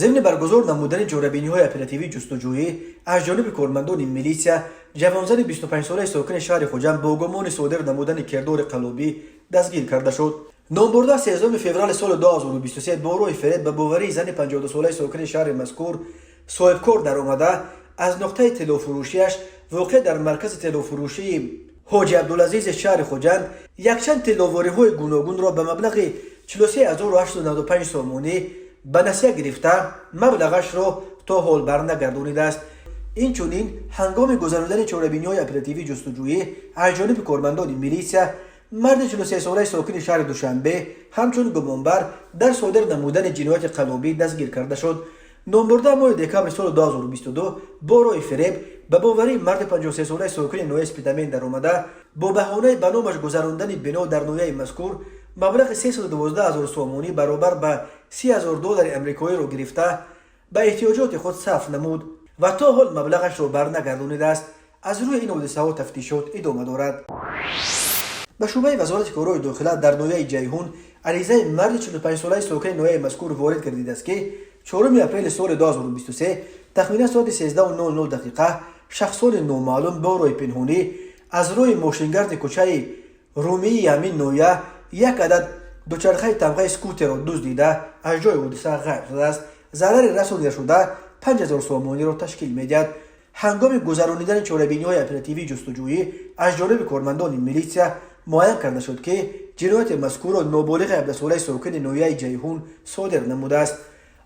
ضمن برگزار نمودن جوربینی‌های اپراتیوی جستجویی از جانب کارمندان میلیسیا، جوانزن 25 ساله ساکن شهر خوجند با گمان صادر نمودن کردار قلابی دستگیر کرده شد. نامبرده 13 فوریه سال 2023 با روی فرد به باوری زن 52 ساله ساکن شهر مذکور صاحب کار در آمده از نقطه طلا فروشیش واقع در مرکز طلا فروشی حاجی عبدالعزیز شهر خوجند یکچند طلاواری‌های گوناگون را به مبلغ 43895 سامانی به نسیه گرفته مبلغش را تا حال برنگردانیده است. این چنین هنگام گذراندن چهاربینی‌های اپراتیوی جستجویی از جانب کارمندان میلیسیا، مرد 43 ساله ساکن شهر دوشنبه همچون گمانبر در صادر نمودن جنایت قلابی دستگیر کرده شد. نامبرده ماه دکمبر سال 2022 با راه فریب به باوری مرد 53 ساله ساکن نوع اسپیتامین در آمده با بهانه به نامش گذراندن بنا در نوع مذکور مبلغ 312,000 سامانی برابر به 30,000 دلار امریکایی را گرفته به احتیاجات خود صرف نمود و تا حال مبلغش را برنگردانیده است. از روی این حادثه ها تفتیشات ادامه دارد. به شعبه وزارت کارهای داخله در ناحیه جیهون عریضه مرد 45 ساله ساکن ناحیه مذکور وارد گردیده است که 4 اپریل سال 2023 تخمینا ساعت 13:00 دقیقه شخصان نامعلوم با راه پنهانی از روی ماشینگرد کوچه رومی یمین نویه یک عدد دوچرخه طبقه اسکوتر را دزدیده از جای حادثه غایب شده است. ضرر رسانیده شده 5,000 سامانی را تشکیل می‌دهد. هنگام گذراندن چهاربینی‌های اپراتیوی جستجویی از جانب کارمندان میلیسیا معین کرده شد که جنایت مذکور را نابالغ 17 ساله ساکن ناحیه جیهون صادر نموده است.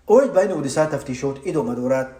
اوید بین حادثه تفتیشات ادامه دارد.